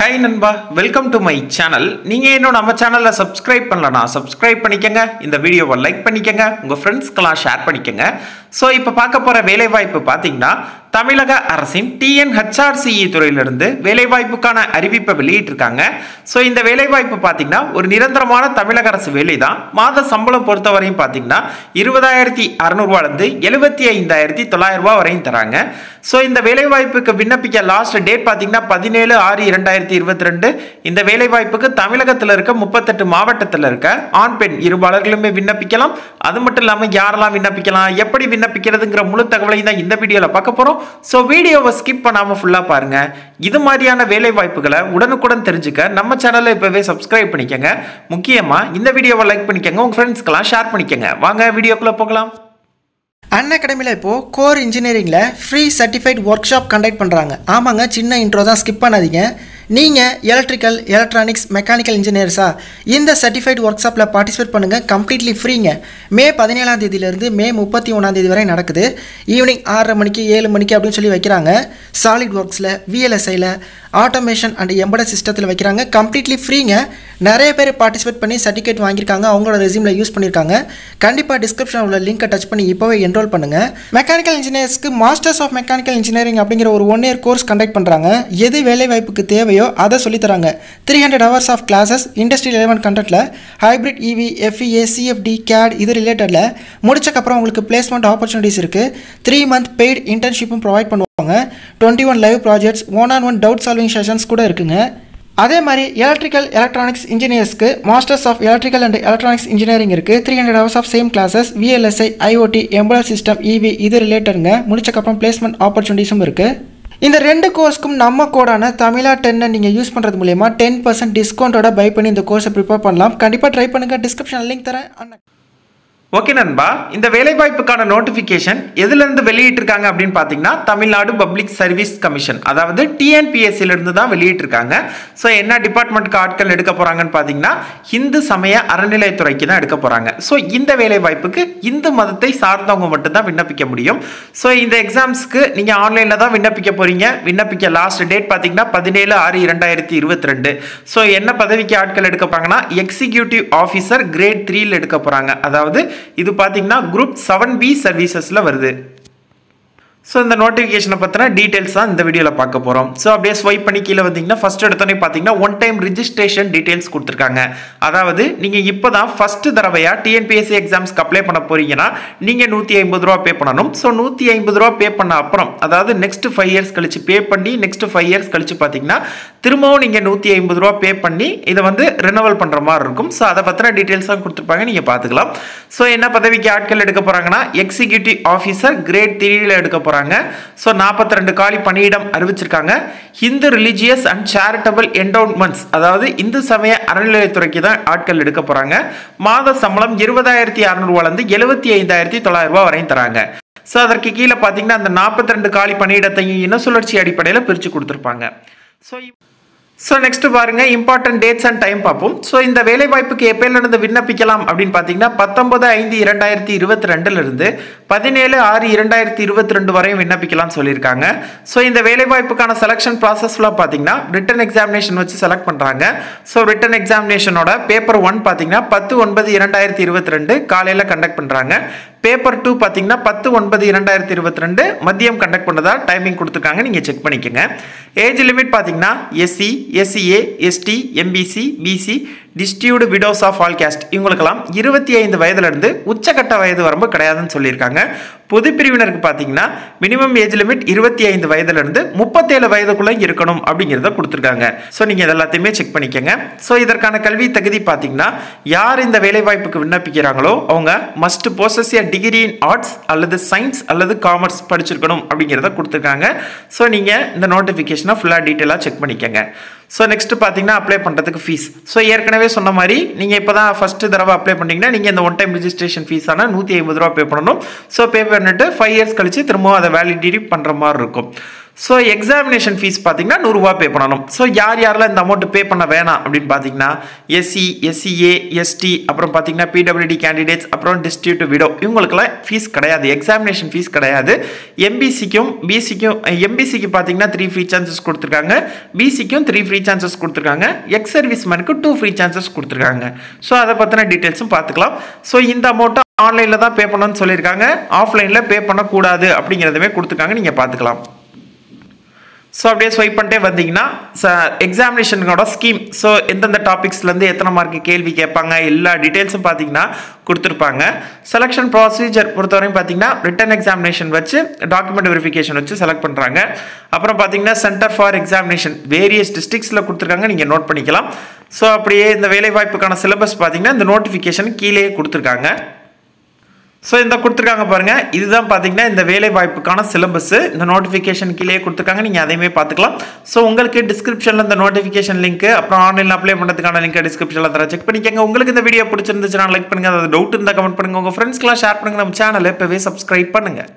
Hi நண்பா, welcome to my channel. நீங்க இன்னும் நம்ம சேனல்ல சப்ஸ்கிரைப் பண்ணலனா சப்ஸ்கிரைப் பண்ணிக்கங்க. இந்த வீடியோவை லைக் பண்ணிக்கங்க. உங்க ஃப்ரெண்ட்ஸ்க்கெல்லாம் ஷேர் பண்ணிக்கங்க. சோ இப்போ பார்க்க போற வேலை வாய்ப்பு பாத்தீங்கன்னா தமிழக அரசின் TNHRCE துறையிலிருந்து வேலைவாய்ப்புக்கான அறிவிப்பை வெளியிட்டிருக்காங்க. ஸோ இந்த வேலைவாய்ப்பு பார்த்தீங்கன்னா ஒரு நிரந்தரமான தமிழக அரசு வேலை தான். மாத சம்பளம் பொறுத்தவரையும் பார்த்தீங்கன்னா 20,600 75,900 வரையும் தராங்க. ஸோ இந்த வேலைவாய்ப்புக்கு விண்ணப்பிக்க லாஸ்ட் டேட் பார்த்தீங்கன்னா 17/6/2022. இந்த வேலைவாய்ப்புக்கு தமிழகத்தில் இருக்க 38 மாவட்டத்தில் இருக்க ஆண் பெண் இருபாலர்களுமே விண்ணப்பிக்கலாம். அது மட்டும் இல்லாமல் யாரெல்லாம் விண்ணப்பிக்கலாம், எப்படி விண்ணப்பிக்கிறதுங்கிற முழு தகவலையும் தான் இந்த வீடியோவில் பார்க்க போகிறோம். ஸோ வீடியோவை ஸ்கிப் பண்ணாமல் ஃபுல்லாக பாருங்க. இது மாதிரியான வேலை வாய்ப்புகளை உடனுக்குடன் தெரிஞ்சுக்க நம்ம சேனலை இப்போவே சப்ஸ்கிரைப் பண்ணிக்கங்க. முக்கியமாக இந்த வீடியோவை லைக் பண்ணிக்கங்க, உங்கள் ஃப்ரெண்ட்ஸ்க்கெல்லாம் ஷேர் பண்ணிக்கங்க. வாங்க வீடியோக்குள்ளே போகலாம். Unacademy இப்போது கோர் இன்ஜினியரிங்கில் free certified workshop conduct பண்ணுறாங்க. ஆமாங்க, சின்ன இன்ட்ரோ தான், ஸ்கிப் பண்ணாதீங்க. நீங்கள் எலக்ட்ரிக்கல், எலக்ட்ரானிக்ஸ், மெக்கானிக்கல் இன்ஜினியர்ஸா இந்த சர்டிஃபைட் ஒர்க் ஷாப்பில் பார்ட்டிசிபேட் பண்ணுங்கள். கம்ப்ளீட்லி ஃப்ரீங்க. மே 17 மே 31 வரை நடக்குது. ஈவினிங் 6:30 மணிக்கு 7 மணிக்கு அப்படின்னு சொல்லி வைக்கிறாங்க. சாலிட் ஒர்க்ஸில், VLSIயில், ஆட்டோமேஷன் அண்ட் எம்பெடட் சிஸ்டத்தில் வைக்கிறாங்க. கம்ப்ளீட்லி ஃப்ரீங்க. நிறைய பேர் பார்ட்டிசிபேட் பண்ணி சர்டிஃபிகேட் வாங்கியிருக்காங்க, அவங்களோட ரெஸ்யூமில் யூஸ் பண்ணியிருக்காங்க. கண்டிப்பாக டிஸ்கிரிப்ஷனில் உள்ள லிங்கை டச் பண்ணி இப்போவே என்ரோல் பண்ணுங்கள். மெக்கானிக்கல் இன்ஜினியர்ஸ்க்கு மாஸ்டர்ஸ் ஆஃப் மெக்கானிக்கல் இன்ஜினியரிங் அப்படிங்கிற ஒரு 1 year கோர்ஸ் கண்டக்ட் பண்ணுறாங்க. எது வேலை வாய்ப்புக்கு தேவையோ அதை சொல்லித்தராங்க. 300 hours of classes industry relevant கண்டென்ட்டில் hybrid EV, FEA, CFD, CAD இது ரிலேட்டடில் முடிச்சக்கப்புறம் உங்களுக்கு பிளேஸ்மெண்ட் ஆப்பர்ச்சுனிட்டிஸ் இருக்குது. 3 month பெய்டு இன்டர்ன்ஷிப்பும் ப்ரொவைட் பண்ணுவாங்க. 21 live projects, 1-on-1 doubt solving sessions கூட இருக்குங்க. அதே மாதிரி எலக்ட்ரிக்கல், எலக்ட்ரானிக்ஸ் இன்ஜினியர்ஸ்க்கு masters of electrical and electronics engineering இருக்குது. 300 hours ஆஃப் same classes, VLSI, IoT, embedded system, EV இது ரிலேட்டடுங்க. முடிச்சக்கப்புறம் பிளேஸ்மெண்ட் ஆப்பர்ச்சுனிட்டிஸும் இருக்குது. இந்த 2 கோர்ஸ்க்கும் நம்ம கோடான தமிழா 10 நீங்கள் யூஸ் பண்ணுறது மூலமா 10% டிஸ்கவுண்ட்டோட பை பண்ணி இந்த கோர்ஸை ப்ரிப்பேர் பண்ணலாம். கண்டிப்பாக ட்ரை பண்ணுங்கள். டிஸ்கிரிப்ஷனில் லிங்க் தரேன். ஓகே நண்பா, இந்த வேலைவாய்ப்புக்கான நோட்டிஃபிகேஷன் எதுலேருந்து வெளியிட்டிருக்காங்க அப்படின்னு பார்த்தீங்கன்னா தமிழ்நாடு பப்ளிக் சர்வீஸ் கமிஷன், அதாவது TNPSCலேருந்து தான் வெளியிட்டிருக்காங்க. ஸோ என்ன டிபார்ட்மெண்ட்டுக்கு ஆட்கள் எடுக்க போகிறாங்கன்னு பார்த்தீங்கன்னா இந்து சமய அறநிலையத்துறைக்கு தான் எடுக்க போகிறாங்க. ஸோ இந்த வேலைவாய்ப்புக்கு இந்து மதத்தை சார்ந்தவங்க மட்டும்தான் விண்ணப்பிக்க முடியும். ஸோ இந்த எக்ஸாம்ஸ்க்கு நீங்கள் ஆன்லைனில் தான் விண்ணப்பிக்க போகிறீங்க. விண்ணப்பிக்க லாஸ்ட் டேட் பார்த்தீங்கன்னா 17/6/2022. ஸோ என்ன பதவிக்கு ஆட்கள் எடுக்க போகிறாங்கன்னா எக்ஸிக்யூட்டிவ் ஆஃபீஸர் கிரேட் 3ல் எடுக்க போகிறாங்க. அதாவது இது பார்த்தீங்கன்னா குரூப் 7B சர்வீசஸ்ல வருது. ஸோ இந்த நோட்டிஃபிகேஷனை பற்றின டீட்டெயில்ஸ் தான் இந்த வீடியோவில் பார்க்க போகிறோம். ஸோ அப்படியே ஸ்வைப் பண்ணி கீழே வந்தீங்கன்னா ஃபர்ஸ்ட் எடுத்தோன்னே பார்த்தீங்கன்னா 1 time ரிஜிஸ்ட்ரேஷன் டீட்டெயில்ஸ் கொடுத்துருக்காங்க. அதாவது நீங்கள் இப்போ தான் ஃபர்ஸ்ட் தடவையாக TNPSC எக்ஸாம்ஸ்க்கு அப்ளை பண்ண போறீங்கன்னா நீங்கள் 150 ரூபா பே பண்ணணும். ஸோ 150 ரூபா பே பண்ண அப்புறம், அதாவது நெக்ஸ்ட் 5 years கழிச்சு பே பண்ணி நெக்ஸ்ட் 5 years கழிச்சு பார்த்தீங்கன்னா திரும்பவும் நீங்கள் 150 ரூபா பே பண்ணி இதை வந்து ரினவல் பண்ணுற மாதிரி இருக்கும். ஸோ அதை பற்றின டீட்டெயில்ஸ் தான் கொடுத்துருப்பாங்க, நீங்கள் பார்த்துக்கலாம். ஸோ என்ன பதவிக்கு ஆட்கள் எடுக்க போகிறாங்கன்னா எக்ஸிக்யூட்டிவ் ஆஃபீஸர் கிரேட் 3ல் எடுக்க போகிறாங்க. So 42 காலி பணியிடம் அறிவிச்சிருக்காங்க. இந்து ரிலிஜியஸ் அண்ட் சேரிட்டபிள் என்டோன்மெண்ட்ஸ், அதாவது இந்து சமய அறநிலையத்துறைக்கு தான் ஆட்கள் எடுக்க போறாங்க. மாத சம்பளம் 20,600 75,900 வரையும் தராங்க. ஸோ அதற்கு கீழே பார்த்தீங்கன்னா அந்த 42 காலி பணியிடத்தையும் இன சுழற்சி அடிப்படையில் பிரித்து கொடுத்துருப்பாங்க. ஸோ நெக்ஸ்ட் பாருங்க, இம்பார்ட்டன்ட் டேட்ஸ் அண்ட் டைம் பார்ப்போம். ஸோ இந்த வேலை வாய்ப்புக்கு எப்போலேருந்து விண்ணப்பிக்கலாம் அப்படின்னு பார்த்தீங்கன்னா 19/5/2022 17/6/2022 வரையும் விண்ணப்பிக்கலாம் சொல்லியிருக்காங்க. ஸோ இந்த வேலை வாய்ப்புக்கான செலக்ஷன் ப்ராசஸ்ல பார்த்தீங்கன்னா ரிட்டன் எக்ஸாமினேஷன் வச்சு செலக்ட் பண்ணுறாங்க. ஸோ ரிட்டன் எக்ஸாமினேஷனோட பேப்பர் 1 பார்த்தீங்கன்னா 10/9/2022 காலையில் கண்டக்ட் பண்ணுறாங்க. பேப்பர் 2 பார்த்தீங்கன்னா 10/9/2022 மதியம் கண்டக்ட் பண்ணதா டைமிங் கொடுத்துருக்காங்க, நீங்கள் செக் பண்ணிக்கோங்க. ஏஜ் லிமிட் பார்த்தீங்கன்னா SC, SCA, ST, MBC, BC, destitute widows of all caste இவங்களுக்கெல்லாம் 25 வயதுலேருந்து உச்சக்கட்ட வயது வரம்பு கிடையாதுன்னு சொல்லியிருக்காங்க. பொது பிரிவினருக்கு பார்த்தீங்கன்னா மினிமம் ஏஜ் லிமிட் 25 வயதுலேருந்து 37 வயதுக்குள்ளே இருக்கணும் அப்படிங்கிறத கொடுத்துருக்காங்க. ஸோ நீங்கள் இது எல்லாத்தையுமே செக் பண்ணிக்கோங்க. ஸோ இதற்கான கல்வி தகுதி பார்த்தீங்கன்னா யார் இந்த வேலைவாய்ப்புக்கு விண்ணப்பிக்கிறாங்களோ அவங்க must poses a degree in arts அல்லது சயின்ஸ் அல்லது காமர்ஸ் படிச்சிருக்கணும் அப்படிங்கிறத கொடுத்துருக்காங்க. ஸோ நீங்கள் இந்த நோட்டிஃபிகேஷனை ஃபுல்லாக டீட்டெயிலாக செக் பண்ணிக்கோங்க. ஸோ நெக்ஸ்ட் பார்த்தீங்கன்னா அப்ளை பண்ணுறதுக்கு ஃபீஸ். ஸோ ஏற்கனவே சொன்ன மாதிரி நீங்கள் இப்போ தான் ஃபஸ்ட்டு தடவை அப்ளை பண்ணிங்கன்னா நீங்கள் இந்த 1 time ரிஜிஸ்ட்ரேஷன் ஃபீஸான 150 ரூபா பே பண்ணணும். ஸோ பே பண்ணிட்டு 5 years கழிச்சு திரும்பவும் அதை வேலிடிட்டி பண்ணுற மாதிரி இருக்கும். ஸோ எக்ஸாமினேஷன் ஃபீஸ் பார்த்தீங்கன்னா 100 ரூபா பே பண்ணணும். ஸோ யாரெல்லாம் இந்த அமௌண்ட் பே பண்ண வேணாம் அப்படின்னு பார்த்தீங்கன்னா எஸ்சி, எஸ்சிஏ, எஸ்டி, அப்புறம் பார்த்தீங்கன்னா பிடபிள்யூடி கேண்டிடேட்ஸ், அப்புறம் டிஸ்ட்ரிபியூட் விடோ, இவங்களுக்குலாம் ஃபீஸ் கிடையாது, எக்ஸாமினேஷன் ஃபீஸ் கிடையாது. எம்பிசிக்கும் பிசிக்கும், எம்பிசிக்கு பார்த்தீங்கன்னா 3 ஃப்ரீ சான்சஸ் கொடுத்துருக்காங்க, பிசிக்கும் 3 ஃப்ரீ சான்சஸ் கொடுத்துருக்காங்க, எக்ஸ் சர்வீஸ் மேனுக்கு 2 ஃப்ரீ சான்சஸ் கொடுத்துருக்காங்க. ஸோ அதை பற்றின டீட்டெயில்ஸும் பார்த்துக்கலாம். ஸோ இந்த அமௌண்ட்டை ஆன்லைனில் தான் பே பண்ணணும்னு சொல்லியிருக்காங்க, ஆஃப்லைனில் பே பண்ணக்கூடாது அப்படிங்கிறதுமே கொடுத்துருக்காங்க, நீங்கள் பார்த்துக்கலாம். ஸோ அப்படியே ஸ்வைப் பண்ணிட்டே வந்தீங்கன்னா எக்ஸாமினேஷனோட ஸ்கீம், ஸோ எந்தெந்த டாபிக்ஸ்லேருந்து எத்தனை மார்க்கு கேள்வி கேட்பாங்க எல்லா டீட்டெயில்ஸும் பார்த்தீங்கன்னா கொடுத்துருப்பாங்க. செலெக்ஷன் ப்ரொசீஜர் பொறுத்தவரையும் பார்த்தீங்கன்னா ரிட்டன் எக்ஸாமினேஷன் வச்சு டாக்குமெண்ட் வெரிஃபிகேஷன் வச்சு செலக்ட் பண்ணுறாங்க. அப்புறம் பார்த்தீங்கன்னா சென்டர் ஃபார் எக்ஸாமினேஷன் வேரியஸ் டிஸ்ட்ரிக்ஸில் கொடுத்துருக்காங்க, நீங்கள் நோட் பண்ணிக்கலாம். ஸோ அப்படியே இந்த வேலைவாய்ப்புக்கான சிலபஸ் பார்த்தீங்கன்னா இந்த நோட்டிஃபிகேஷன் கீழே கொடுத்துருக்காங்க. ஸோ இந்த கொடுத்துருக்காங்க பாருங்கள், இதுதான் பார்த்தீங்கன்னா இந்த வேலை வாய்ப்புக்கான சிலபஸ், இந்த நோட்டிஃபிகேஷன் கீழே கொடுத்துருக்காங்க, நீங்கள் அதையுமே பார்த்துக்கலாம். ஸோ உங்களுக்கு டிஸ்கிரிப்ஷனில் இந்த நோட்டிஃபிகேஷன் லிங்க், அப்புறம் ஆன்லைனில் அப்ளை பண்ணுறதுக்கான லிங்க் டிஸ்கிரிப்ஷனில் தர செக் பண்ணிக்கோங்க. உங்களுக்கு இந்த வீடியோ பிடிச்சிருந்துச்சுன்னா லைக் பண்ணுங்கள், அது டவுட் இருந்தால் கமெண்ட் பண்ணுங்கள், உங்கள் ஃப்ரெண்ட்ஸ்க்கெலாம் ஷேர் பண்ணுங்கள், நம்ம சேனலை இப்போவே சப்ஸ்கிரைப் பண்ணுங்கள்.